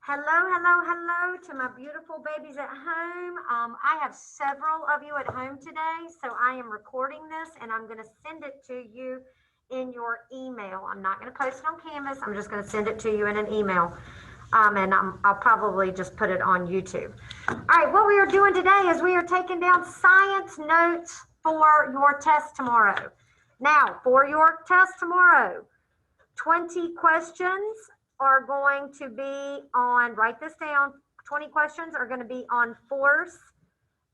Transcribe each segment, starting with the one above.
Hello, hello, hello to my beautiful babies at home. I have several of you at home today, so I am recording this and I'm going to send it to you in your email. I'm not going to post it on Canvas. I'm just going to send it to you in an email. I'll probably just put it on YouTube. All right, what we are doing today is we are taking down science notes for your test tomorrow. Now, for your test tomorrow, 20 questions are going to be on, write this down, 20 questions are going to be on force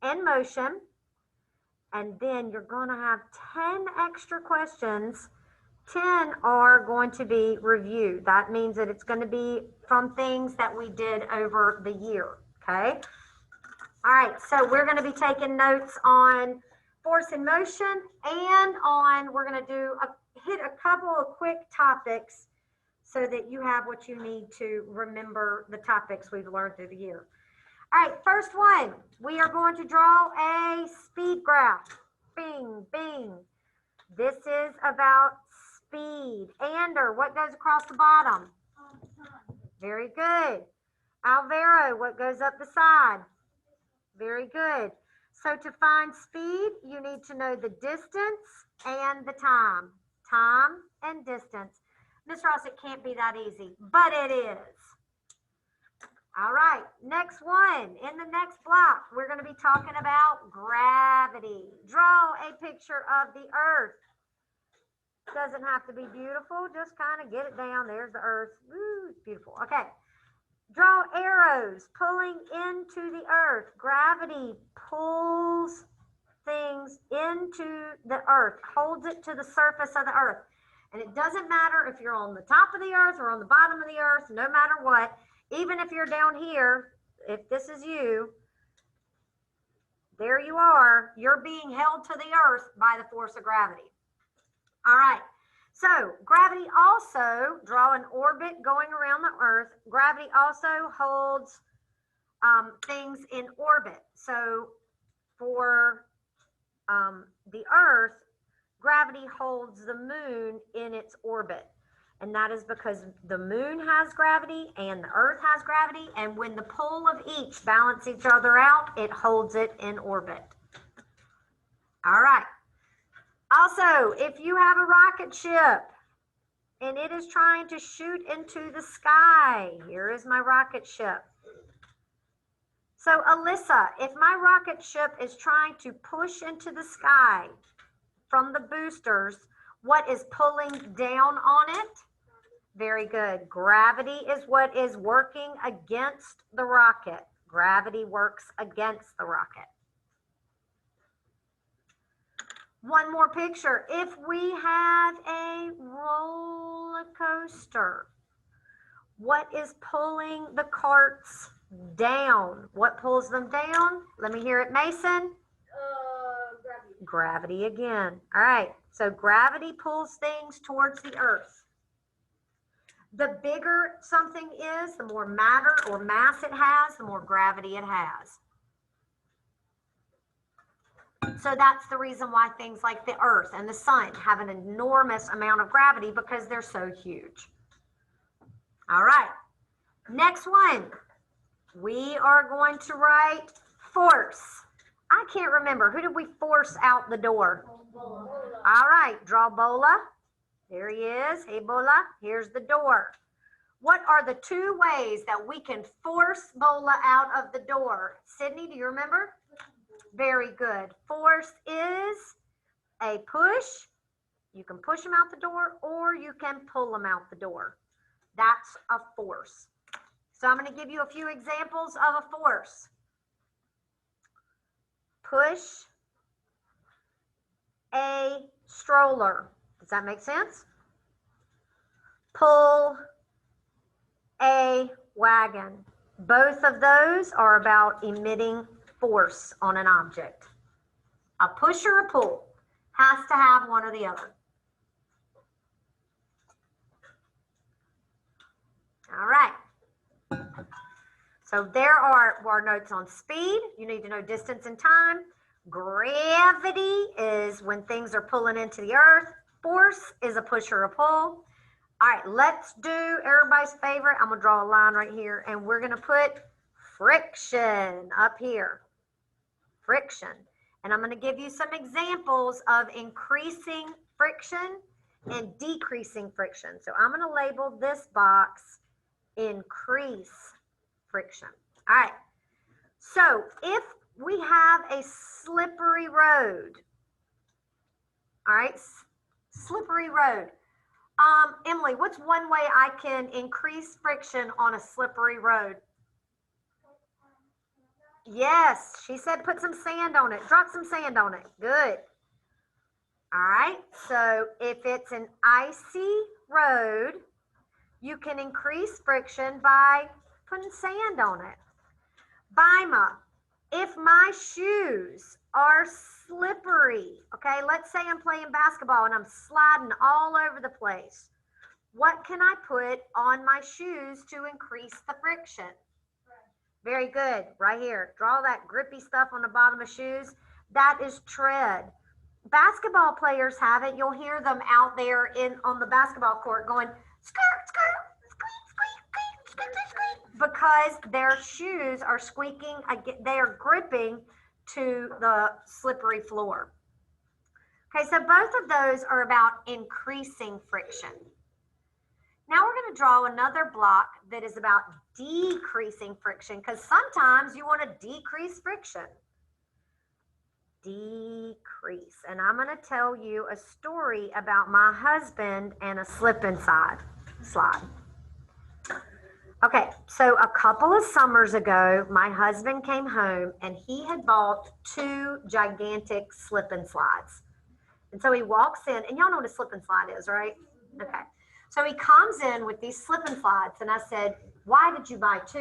and motion. And then you're going to have 10 extra questions. 10 are going to be review. That means that it's going to be from things that we did over the year, okay? All right, so we're going to be taking notes on force and motion and on, we're going to hit a couple of quick topics so that you have what you need to remember the topics we've learned through the year. All right, first one, we are going to draw a speed graph. Bing, bing. This is about speed. Ander, what goes across the bottom? Very good. Alvaro, what goes up the side? Very good. So to find speed, you need to know the distance and the time. Time and distance. Miss Ross, it can't be that easy, but it is. All right, next one. In the next block, we're going to be talking about gravity. Draw a picture of the earth. Doesn't have to be beautiful, just kind of get it down. There's the earth. Woo, it's beautiful. Okay. Draw arrows pulling into the earth. Gravity pulls things into the earth, holds it to the surface of the earth. And it doesn't matter if you're on the top of the earth or on the bottom of the earth, no matter what, even if you're down here, if this is you, there you are, you're being held to the earth by the force of gravity. All right, so gravity also, draw an orbit going around the earth. Gravity also holds things in orbit. So for the earth, gravity holds the moon in its orbit. And that is because the moon has gravity and the earth has gravity. And when the pull of each balance each other out, it holds it in orbit. All right. Also, if you have a rocket ship and it is trying to shoot into the sky, here is my rocket ship. So Alyssa, if my rocket ship is trying to push into the sky from the boosters, what is pulling down on it? Very good. Gravity is what is working against the rocket. Gravity works against the rocket. One more picture. If we have a roller coaster, what is pulling the carts down? What pulls them down? Let me hear it, Mason. Gravity. Gravity again. All right. So gravity pulls things towards the earth. The bigger something is, the more matter or mass it has, the more gravity it has. So that's the reason why things like the earth and the sun have an enormous amount of gravity, because they're so huge. All right. Next one. We are going to write force. I can't remember. Who did we force out the door? Bola. All right. Draw Bola. There he is. Hey, Bola. Here's the door. What are the two ways that we can force Bola out of the door? Sydney, do you remember? Very good. Force is a push. You can push him out the door, or you can pull him out the door. That's a force. So I'm going to give you a few examples of a force. Push a stroller. Does that make sense? Pull a wagon. Both of those are about emitting force on an object. A push or a pull has to have one or the other. All right. So there are our notes on speed. You need to know distance and time. Gravity is when things are pulling into the earth. Force is a push or a pull. All right, let's do everybody's favorite. I'm gonna draw a line right here and we're gonna put friction up here. Friction. And I'm gonna give you some examples of increasing friction and decreasing friction. So I'm gonna label this box increase friction. All right. So if we have a slippery road, all right, slippery road. Emily, what's one way I can increase friction on a slippery road? Yes, she said put some sand on it. Drop some sand on it. Good. All right, so if it's an icy road, you can increase friction by putting sand on it. Bima, if my shoes are slippery, okay, let's say I'm playing basketball and I'm sliding all over the place. What can I put on my shoes to increase the friction? Very good, right here. Draw that grippy stuff on the bottom of shoes. That is tread. Basketball players have it. You'll hear them out there on the basketball court going, skirt, skirt, squeak, squeak, squeak, squeak, squeak, because their shoes are squeaking, they are gripping to the slippery floor. Okay, so both of those are about increasing friction. Now we're going to draw another block that is about decreasing friction, because sometimes you want to decrease friction. Decrease. And I'm going to tell you a story about my husband and a slip and slide. Okay, so a couple of summers ago, my husband came home and he had bought 2 gigantic slip and slides. And so he walks in, and y'all know what a slip and slide is, right? Okay. So he comes in with these slip and slides, and I said, why did you buy 2?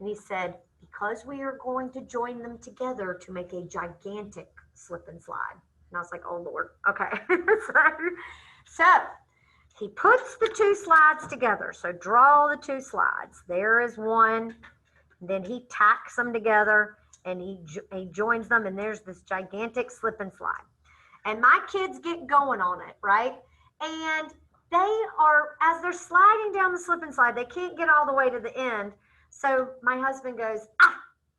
And he said, because we are going to join them together to make a gigantic slip and slide. And I was like, oh, Lord. Okay. so he puts the 2 slides together. So draw the 2 slides. There is one. Then he tacks them together, and he joins them, and there's this gigantic slip and slide. And my kids get going on it, right? And they are, as they're sliding down the slip and slide, they can't get all the way to the end. So my husband goes, I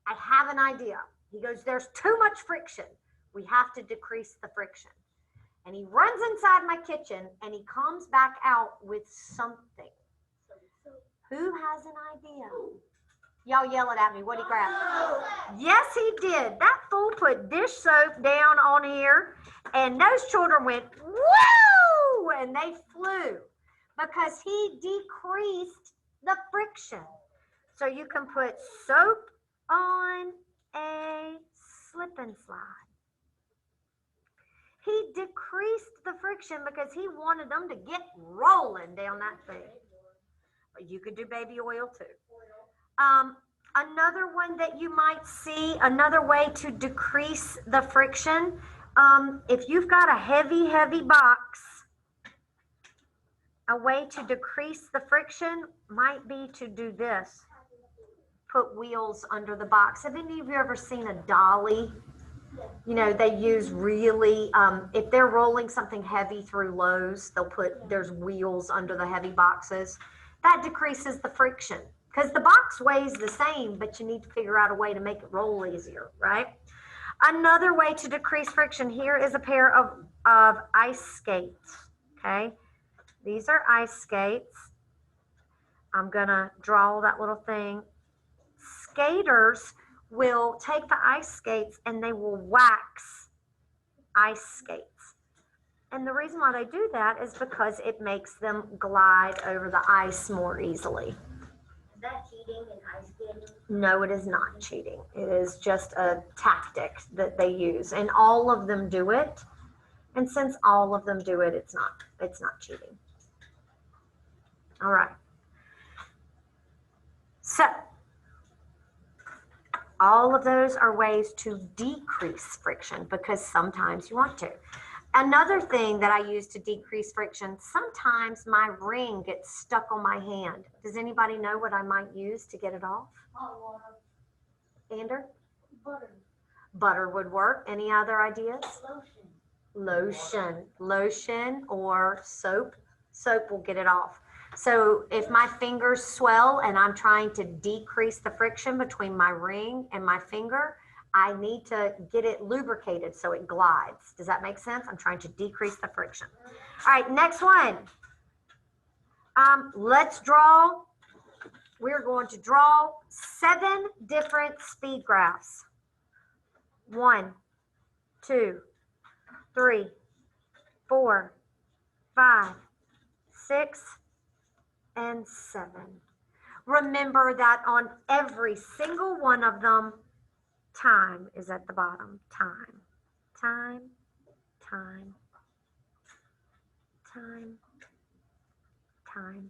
have an idea. He goes, there's too much friction. We have to decrease the friction. And he runs inside my kitchen and he comes back out with something. Who has an idea? Y'all yell it at me. What'd he grab? Yes, he did. That fool put dish soap down on here, and those children went, woo! And they flew because he decreased the friction. So you can put soap on a slip and slide. He decreased the friction because he wanted them to get rolling down that thing. You could do baby oil too. Another one that you might see, another way to decrease the friction, if you've got a heavy box, a way to decrease the friction might be to do this. Put wheels under the box. Have any of you ever seen a dolly? You know, they use really, if they're rolling something heavy through Lowe's, there's wheels under the heavy boxes. That decreases the friction because the box weighs the same, but you need to figure out a way to make it roll easier, right? Another way to decrease friction, here is a pair of ice skates, okay? These are ice skates. I'm gonna draw that little thing. Skaters will take the ice skates and they will wax ice skates. And the reason why they do that is because it makes them glide over the ice more easily. Is that cheating in ice skating? No, it is not cheating. It is just a tactic that they use, and all of them do it. And since all of them do it, it's not cheating. All right. So all of those are ways to decrease friction because sometimes you want to. Another thing that I use to decrease friction, sometimes my ring gets stuck on my hand. Does anybody know what I might use to get it off? Hot water. Ander? Butter. Butter would work. Any other ideas? Lotion. Lotion or soap. soap will get it off. So if my fingers swell and I'm trying to decrease the friction between my ring and my finger, I need to get it lubricated so it glides. Does that make sense? I'm trying to decrease the friction. All right, next one. Let's draw. We're going to draw 7 different speed graphs. 1, 2, 3, 4, 5, 6, and 7. Remember that on every single one of them, time is at the bottom. Time, time, time, time, time,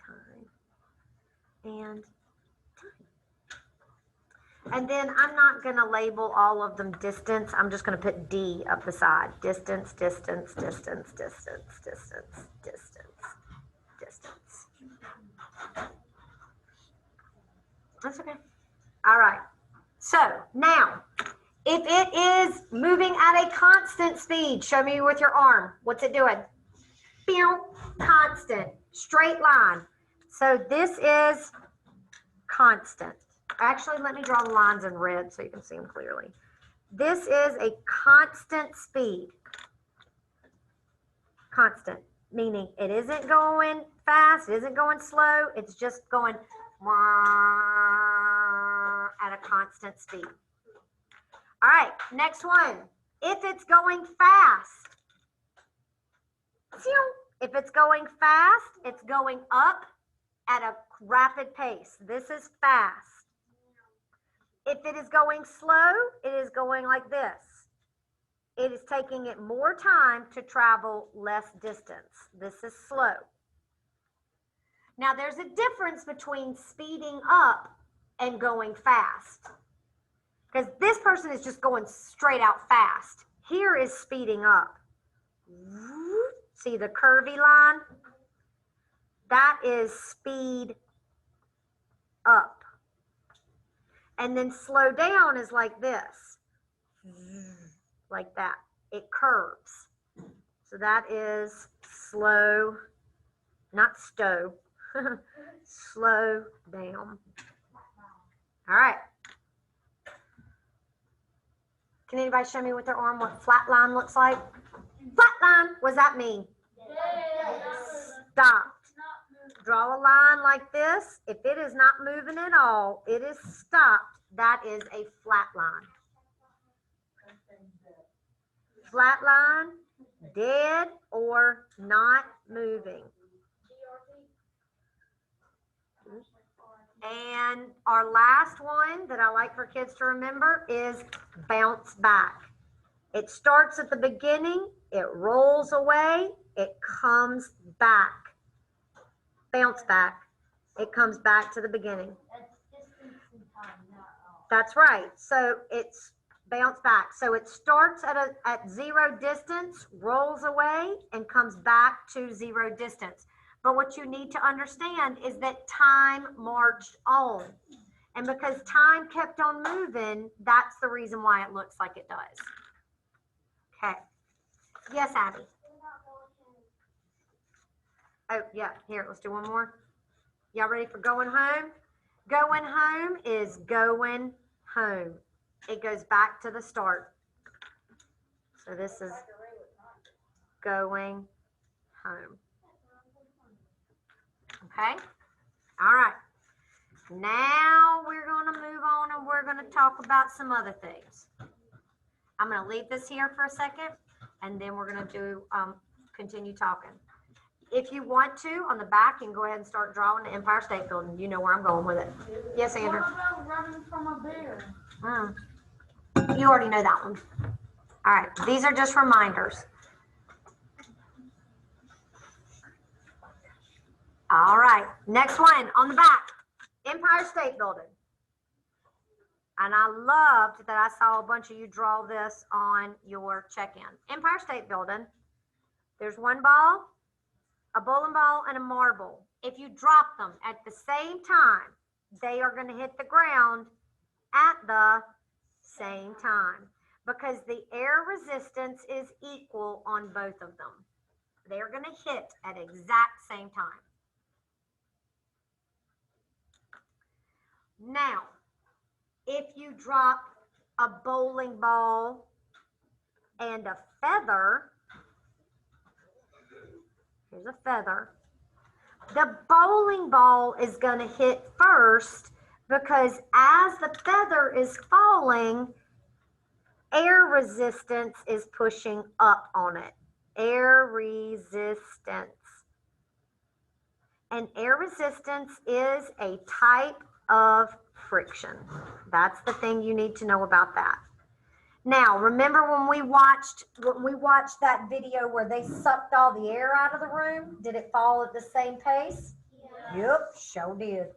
time, and time. And then I'm not going to label all of them distance. I'm just going to put D up the side. Distance, distance, distance, distance, distance, distance, distance. That's okay. All right. So now, if it is moving at a constant speed, show me with your arm. What's it doing? Constant, straight line. So this is constant. Actually, let me draw the lines in red so you can see them clearly. This is a constant speed. Constant, meaning it isn't going fast, it isn't going slow, it's just going at a constant speed. All right, next one. If it's going fast, it's going up at a rapid pace. This is fast. If it is going slow, it is going like this. It is taking it more time to travel less distance. This is slow. Now, there's a difference between speeding up and going fast. Because this person is just going straight out fast. Here is speeding up. See the curvy line? That is speed up. And then slow down is like this. Like that. It curves. So that is slow, not stow. Slow down. All right. Can anybody show me with their arm what flat line looks like? Flat line, what does that mean? Stopped. Draw a line like this. If it is not moving at all, it is stopped. That is a flat line. Flat line, dead or not moving. And our last one that I like for kids to remember is bounce back. It starts at the beginning, it rolls away, it comes back. Bounce back. It comes back to the beginning. That's right. So it's bounce back. So it starts at 0 distance, rolls away, and comes back to 0 distance. But what you need to understand is that time marched on. And because time kept on moving, that's the reason why it looks like it does. Okay. Yes, Abby. Oh, yeah. Here, let's do one more. Y'all ready for going home? Going home is going home. It goes back to the start. So this is going home. Okay? All right. Now we're going to move on and we're going to talk about some other things. I'm going to leave this here for a second and then we're going to do continue talking. If you want to, on the back, you can go ahead and start drawing the Empire State Building. You know where I'm going with it. Yes, Andrew? What about running from a bear? You already know that one. All right. These are just reminders. All right. Next one on the back. Empire State Building. And I loved that I saw a bunch of you draw this on your check-in. Empire State Building. There's one ball, a bowling ball, and a marble. If you drop them at the same time, they are going to hit the ground at the same time because the air resistance is equal on both of them. They're going to hit at exact same time. Now, if you drop a bowling ball and a feather, here's a feather, the bowling ball is going to hit first because as the feather is falling, air resistance is pushing up on it. Air resistance. And air resistance is a type of friction. That's the thing you need to know about that. Now, remember when we watched that video where they sucked all the air out of the room? Did it fall at the same pace? Yeah. Yep, sure did.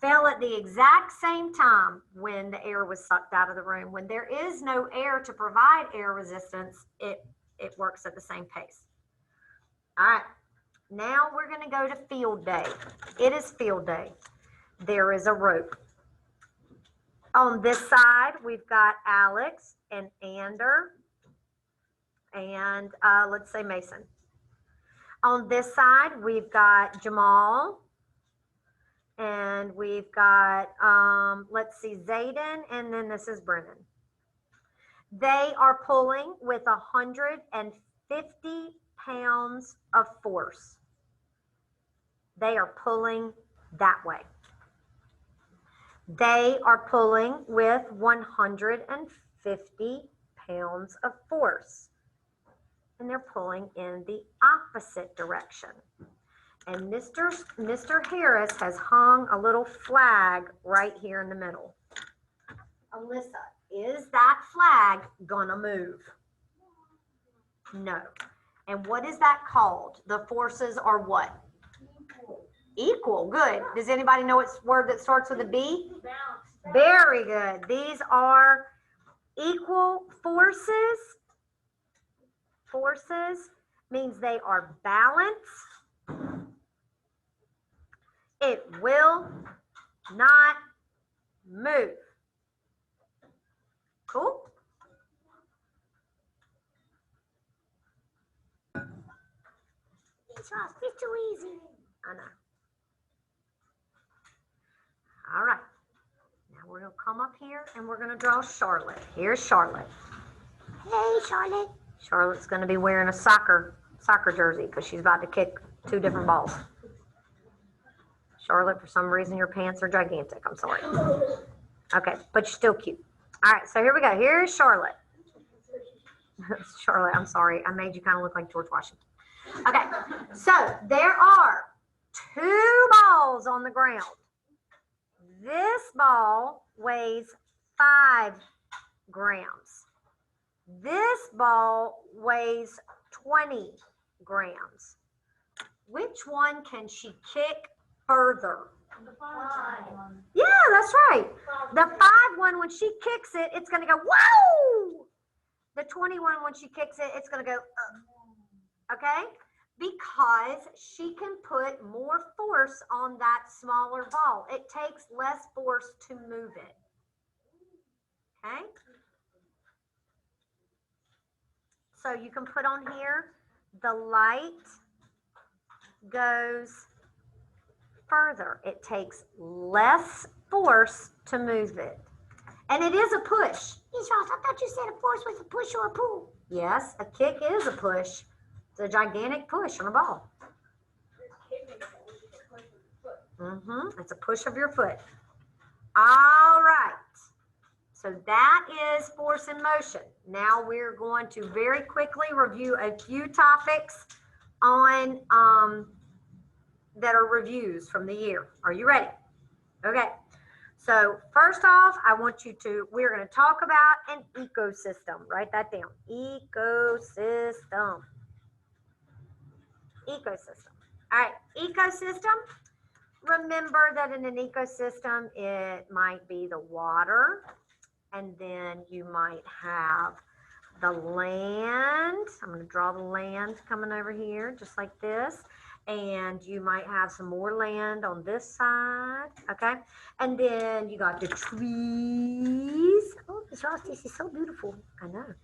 Fell at the exact same time when the air was sucked out of the room. When there is no air to provide air resistance, it works at the same pace. All right, now we're going to go to field day. It is field day. There is a rope. On this side, we've got Alex and Ander and let's say Mason. On this side, we've got Jamal and we've got, let's see, Zayden, and then this is Brennan. They are pulling with 150 pounds of force. They are pulling that way. They are pulling with 150 pounds of force. And they're pulling in the opposite direction. And Mr. Harris has hung a little flag right here in the middle. Alyssa, is that flag gonna move? No. And what is that called? The forces are what? Equal. Good. Does anybody know what word that starts with a B? Very good. These are equal forces. Forces means they are balanced. It will not move. Cool? It's too easy. I know. All right. Now we're going to come up here and we're going to draw Charlotte. Here's Charlotte. Hey, Charlotte. Charlotte's going to be wearing a soccer jersey because she's about to kick 2 different balls. Charlotte, for some reason, your pants are gigantic. I'm sorry. Okay, but you're still cute. All right, so here we go. Here's Charlotte. Charlotte, I'm sorry. I made you kind of look like George Washington. Okay, so there are 2 balls on the ground. This ball weighs 5 grams. This ball weighs 20 grams. Which one can she kick further? The 5 one. Yeah, that's right. The 5 one, when she kicks it, it's going to go, whoa! The 21, when she kicks it, it's going to go, okay? Because she can put more force on that smaller ball. It takes less force to move it. Okay? So you can put on here, the light goes further. It takes less force to move it. And it is a push. Yes, Ross, I thought you said a force was a push or a pull. Yes, a kick is a push. It's a gigantic push on a ball. It's a push of your foot. All right. So that is force in motion. Now we're going to very quickly review a few topics on that are reviews from the year. Are you ready? Okay. So first off, we're going to talk about an ecosystem. Write that down. Ecosystem. Ecosystem. All right. Ecosystem. Remember that in an ecosystem, it might be the water, and then you might have the land. I'm going to draw the land coming over here, just like this. And you might have some more land on this side, okay? And then you got the trees. Oh, this is so beautiful. I know.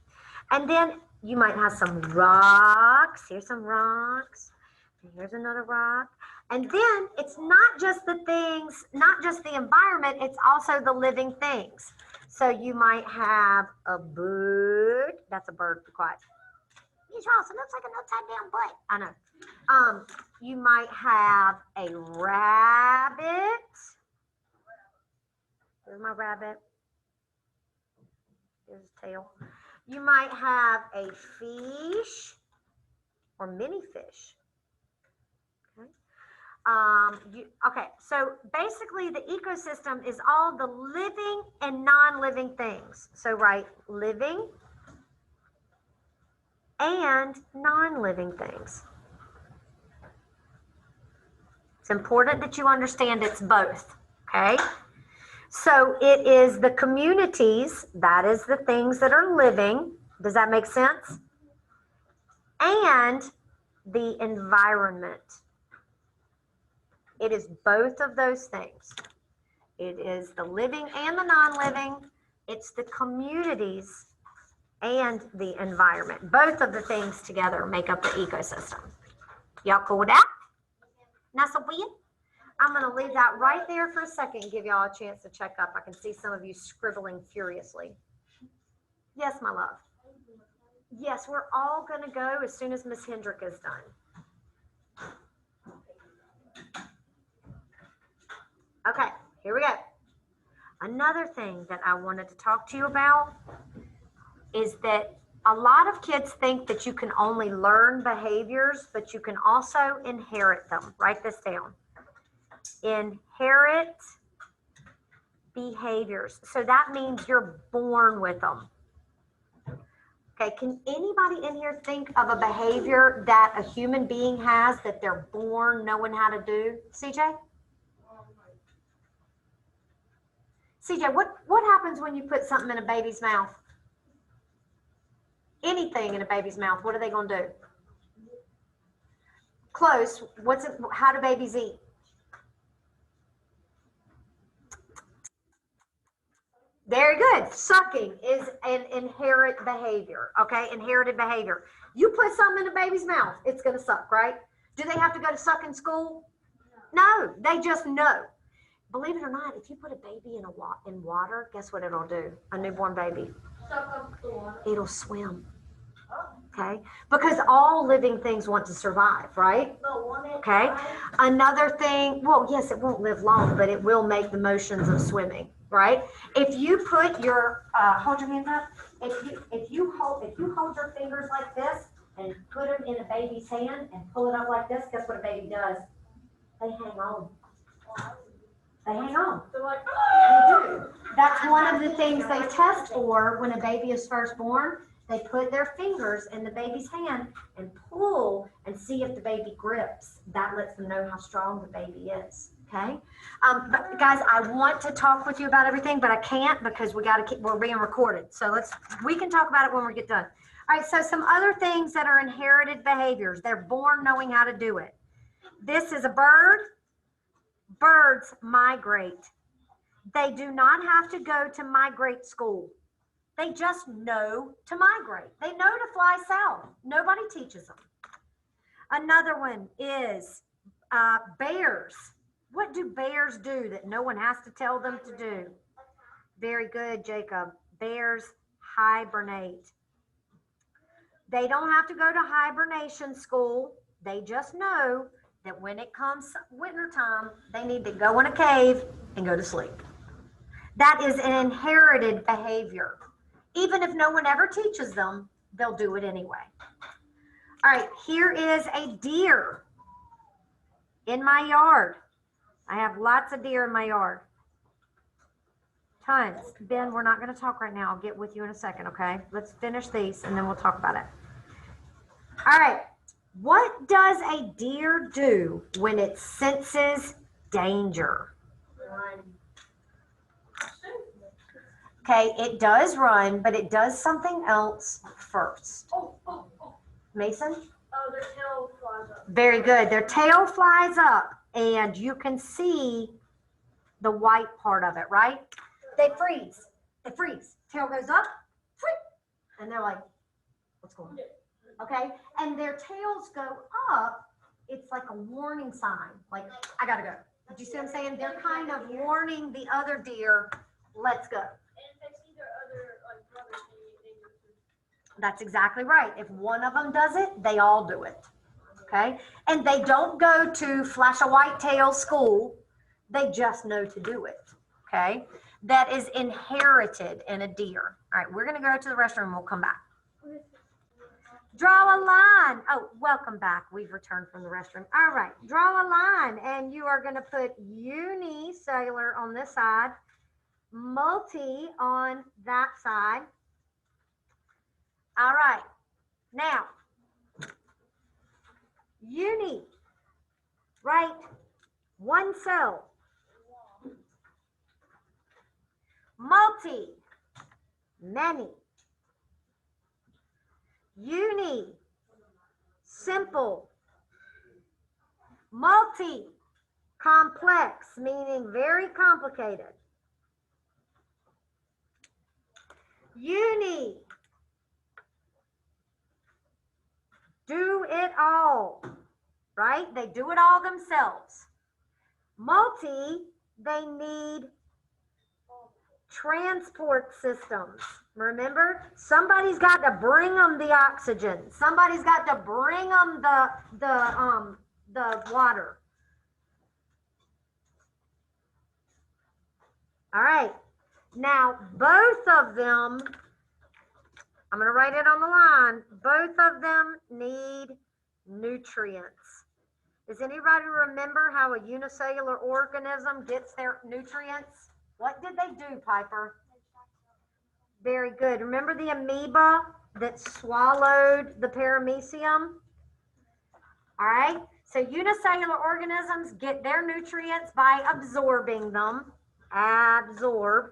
And then you might have some rocks. Here's some rocks. And here's another rock. And then it's not just the things, not just the environment, it's also the living things. So you might have a bird. That's a bird, be quiet. He's wrong, so it looks like an upside down butt. I know. You might have a rabbit. Here's my rabbit. Here's his tail. You might have a fish or mini fish. Okay, so basically the ecosystem is all the living and non-living things. So write living and non-living things. It's important that you understand it's both, okay? So it is the communities, that is the things that are living. Does that make sense? And the environment. It is both of those things. It is the living and the non-living. It's the communities and the environment. Both of the things together make up the ecosystem. Y'all cool with that? Nice and weird? I'm going to leave that right there for a second and give y'all a chance to check up. I can see some of you scribbling furiously. Yes, my love. Yes, we're all going to go as soon as Miss Hendrick is done. Okay, here we go. Another thing that I wanted to talk to you about is that a lot of kids think that you can only learn behaviors, but you can also inherit them. Write this down. Inherit behaviors. So that means you're born with them. Okay, can anybody in here think of a behavior that a human being has that they're born knowing how to do? CJ? CJ, what happens when you put something in a baby's mouth? Anything in a baby's mouth, what are they going to do? Close. How do babies eat? Very good. Sucking is an inherent behavior, okay? Inherited behavior. You put something in a baby's mouth, it's going to suck, right? Do they have to go to suck in school? No, they just know. Believe it or not, if you put a baby in water, guess what it'll do? A newborn baby. Suck up the water. It'll swim. Okay? Because all living things want to survive, right? Okay? Another thing, well, yes, it won't live long, but it will make the motions of swimming, right? If you put your, hold your hands up. If you hold your fingers like this and put them in a baby's hand and pull it up like this, guess what a baby does? They hang on. They hang on. They're like, they do. That's one of the things they test for when a baby is first born. They put their fingers in the baby's hand and pull and see if the baby grips. That lets them know how strong the baby is. Okay, but guys, I want to talk with you about everything, but I can't because we're being recorded. So we can talk about it when we get done. All right. So some other things that are inherited behaviors. They're born knowing how to do it. This is a bird. Birds migrate. They do not have to go to migrate school. They just know to migrate. They know to fly south. Nobody teaches them. Another one is bears. What do bears do that no one has to tell them to do? Very good, Jacob. Bears hibernate. They don't have to go to hibernation school. They just know that when it comes wintertime, they need to go in a cave and go to sleep. That is an inherited behavior. Even if no one ever teaches them, they'll do it anyway. All right, here is a deer in my yard. I have lots of deer in my yard. Tons. Ben, we're not going to talk right now. I'll get with you in a second, okay? Let's finish these and then we'll talk about it. All right. What does a deer do when it senses danger? run. Okay, it does run, but it does something else first. Oh. Mason? Oh, their tail flies up. Very good. Their tail flies up and you can see the white part of it, right? They freeze. Tail goes up, and they're like, What's going on? Okay, and their tails go up. It's like a warning sign, like, I gotta go. Did you see what I'm saying? They're kind of warning the other deer, let's go. And if they see their other like brothers, they do too. That's exactly right. If one of them does it, they all do it. Okay, and they don't go to flash a white tail school. They just know to do it. Okay, that is inherited in a deer. All right, we're gonna go to the restroom. We'll come back. Draw a line. Oh, welcome back. We've returned from the restroom. All right, draw a line, and you are going to put unicellular on this side, multi on that side. All right, now, uni, right? One cell. Multi, many. Uni, simple. Multi, complex, meaning very complicated. Uni, do it all, right? They do it all themselves. Multi, they need transport systems. Remember, somebody's got to bring them the oxygen. Somebody's got to bring them the water. All right. Now, both of them, I'm going to write it on the line. Both of them need nutrients. Does anybody remember how a unicellular organism gets their nutrients? What did they do, Piper? Very good. Remember the amoeba that swallowed the paramecium? All right. So unicellular organisms get their nutrients by absorbing them. Absorb.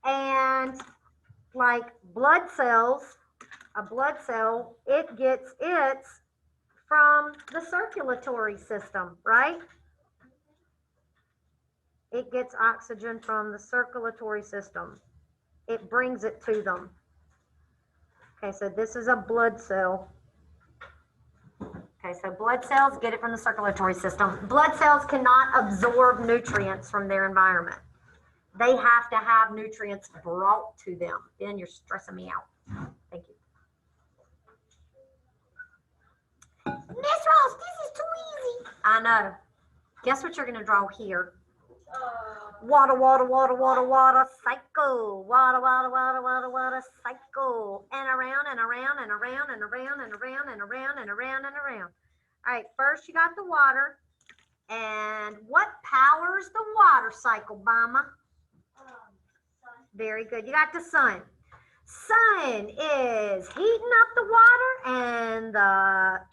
And like blood cells, a blood cell, it gets its from the circulatory system, right? It gets oxygen from the circulatory system. It brings it to them. Okay, so this is a blood cell. Okay, so blood cells get it from the circulatory system. Blood cells cannot absorb nutrients from their environment. They have to have nutrients brought to them. Ben, you're stressing me out. Thank you. Miss Ross, this is too easy. I know. Guess what you're going to draw here? Water, water, water, water, water, cycle. Water, water, water, water, water, cycle. And around and around and around and around and around and around and around and around. All right, first you got the water. And what powers the water cycle, Mama? Very good. You got the sun. Sun is heating up the water and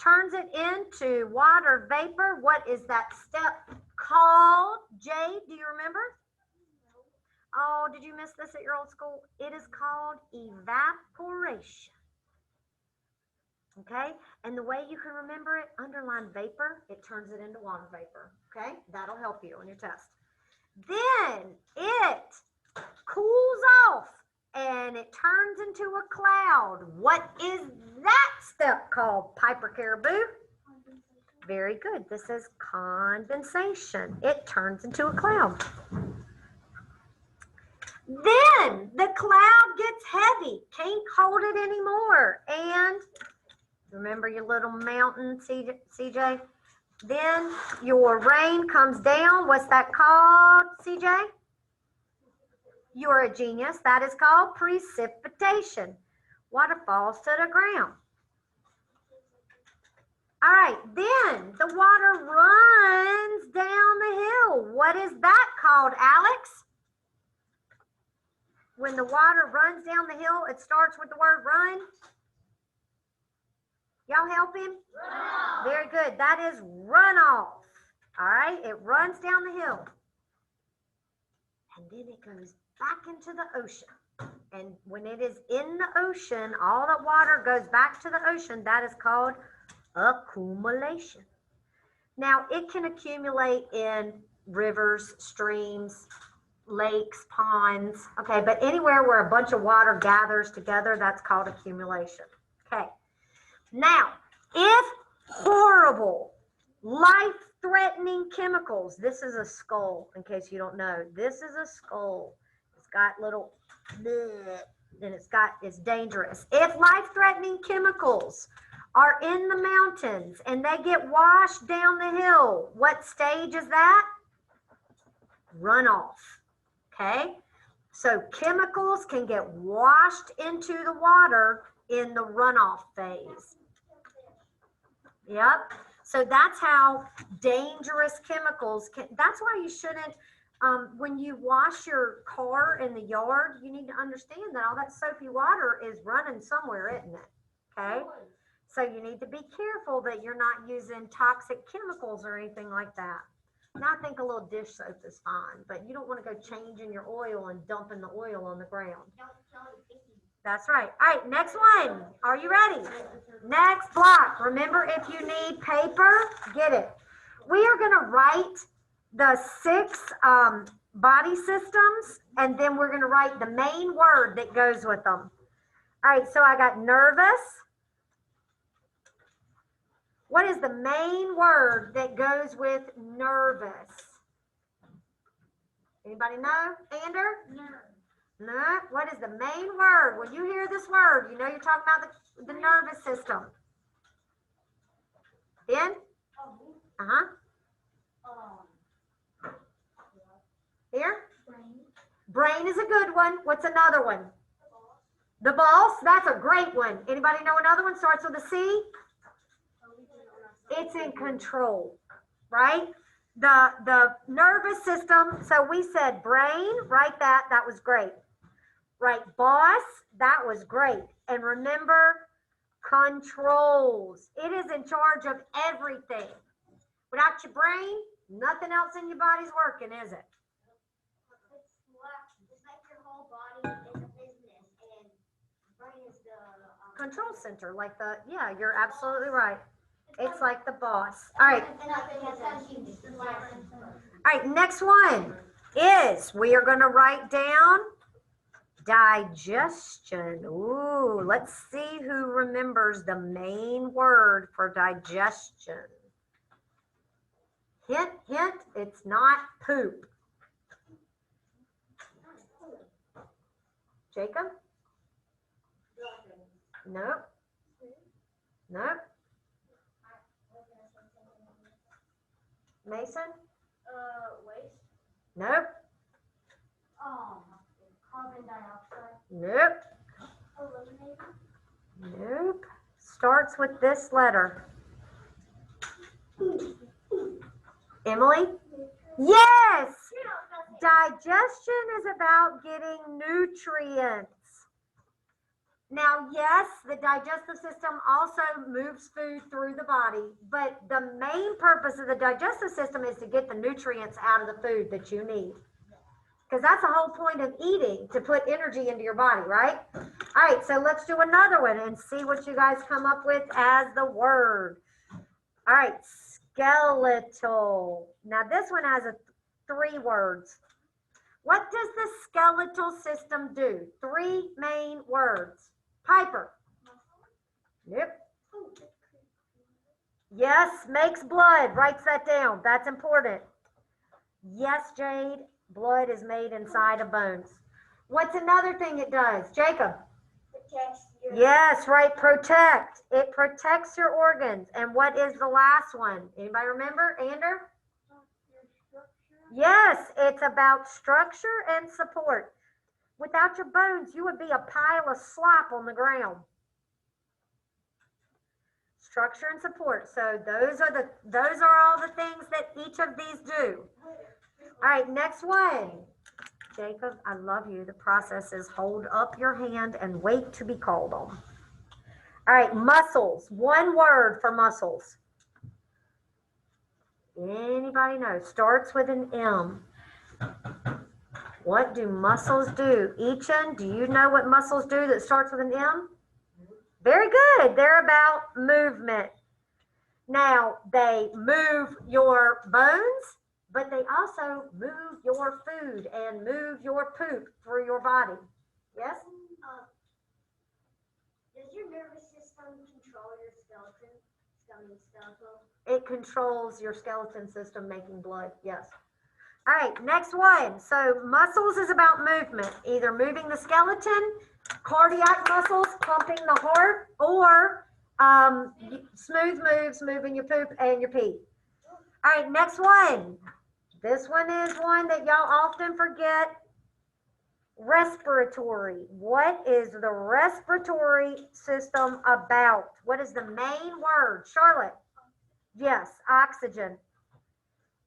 turns it into water vapor. What is that step called? Jay, do you remember? Oh, did you miss this at your old school? It is called evaporation. Okay, and the way you can remember it, underline vapor, it turns it into water vapor. Okay, that'll help you on your test. Then it cools off and it turns into a cloud. What is that step called, Piper Caribou? Very good. This is condensation. It turns into a cloud. Then the cloud gets heavy. Can't hold it anymore. And remember your little mountain, CJ? Then your rain comes down. What's that called, CJ? You're a genius. That is called precipitation. Water falls to the ground. All right, then the water runs down the hill. What is that called, Alex? When the water runs down the hill, it starts with the word run. Y'all help him? Runoff. Very good. That is runoff. All right, it runs down the hill. And then it goes back into the ocean. And when it is in the ocean, all the water goes back to the ocean. That is called accumulation. Now, it can accumulate in rivers, streams, lakes, ponds, okay, but anywhere where a bunch of water gathers together, that's called accumulation. Okay. Now, if horrible, life-threatening chemicals, this is a skull, in case you don't know. This is a skull. It's got little, and it's dangerous. If life-threatening chemicals are in the mountains and they get washed down the hill, what stage is that? Runoff. Okay? So chemicals can get washed into the water in the runoff phase. Yep. So that's how dangerous chemicals can, that's why you shouldn't, when you wash your car in the yard, you need to understand that all that soapy water is running somewhere, isn't it? Okay. So you need to be careful that you're not using toxic chemicals or anything like that. Now I think a little dish soap is fine, but you don't want to go changing your oil and dumping the oil on the ground. That's right. All right, next one. Are you ready? Next block. Remember, if you need paper, get it. We are going to write the 6 body systems, and then we're going to write the main word that goes with them. All right, so I got nervous. What is the main word that goes with nervous? Anybody know? Ander? No. What is the main word? When you hear this word, you know you're talking about the nervous system. Ben? Uh-huh. Here? Brain is a good one. What's another one? The boss. That's a great one. Anybody know another one? Starts with a C? It's in control, right? The nervous system. So we said brain, write that. That was great. Right, boss, that was great. And remember, controls. It is in charge of everything. Without your brain, nothing else in your body's working, is it? It's like your whole body is a business, and brain is the Control center, like the, yeah, you're absolutely right. It's like the boss. All right. All right, next one is we are going to write down digestion. Ooh, let's see who remembers the main word for digestion. Hint, hint, it's not poop. Jacob? Nope. Nope. Mason? Waste. Nope. carbon dioxide. Nope. Eliminated. Nope. Starts with this letter. Emily? Yes! Digestion is about getting nutrients. Now, yes, the digestive system also moves food through the body, but the main purpose of the digestive system is to get the nutrients out of the food that you need. Because that's the whole point of eating, to put energy into your body, right? All right, so let's do another one and see what you guys come up with as the word. All right, skeletal. Now, this one has 3 words. What does the skeletal system do? 3 main words. Piper. Yep. Yes, makes blood. Writes that down. That's important. Yes, Jade. Blood is made inside of bones. What's another thing it does? Jacob. Protects your. Yes, right. Protect. It protects your organs. And what is the last one? Anybody remember? Ander? Yes, it's about structure and support. Without your bones, you would be a pile of slop on the ground. Structure and support. So those are all the things that each of these do. All right, next one. Jacob, I love you. The process is hold up your hand and wait to be called on. All right, muscles. 1 word for muscles. Anybody know? Starts with an M. What do muscles do? Ichan, do you know what muscles do that starts with an M? Very good. They're about movement. Now, they move your bones, but they also move your food and move your poop through your body. Yes? Does your nervous system control your skeletal? It controls your skeleton system making blood. Yes. All right, next one. So muscles is about movement, either moving the skeleton, cardiac muscles, pumping the heart, or smooth moves, moving your poop and your pee. All right, next one. This one is one that y'all often forget. Respiratory. What is the respiratory system about? What is the main word? Charlotte? Yes, oxygen.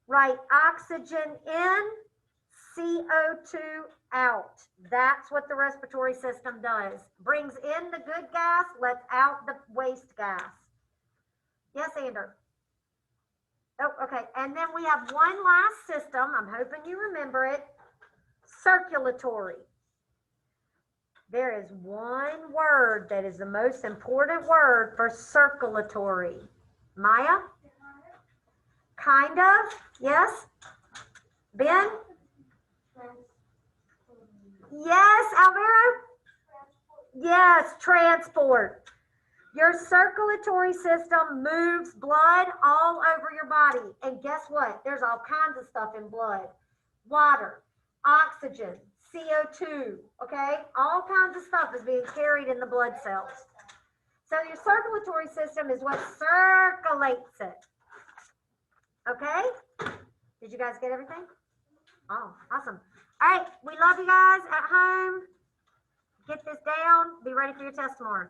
Right, oxygen in, CO2 out. That's what the respiratory system does. Brings in the good gas, lets out the waste gas. Yes, Andrew? Oh, okay. And then we have one last system. I'm hoping you remember it. Circulatory. There is one word that is the most important word for circulatory. Maya? Kind of. Yes? Ben? Yes, Alvaro? Yes, transport. Your circulatory system moves blood all over your body. And guess what? There's all kinds of stuff in blood. Water, oxygen, CO2, okay? All kinds of stuff is being carried in the blood cells. So your circulatory system is what circulates it. Okay? Did you guys get everything? Oh, awesome. All right, we love you guys at home. Get this down. Be ready for your test tomorrow.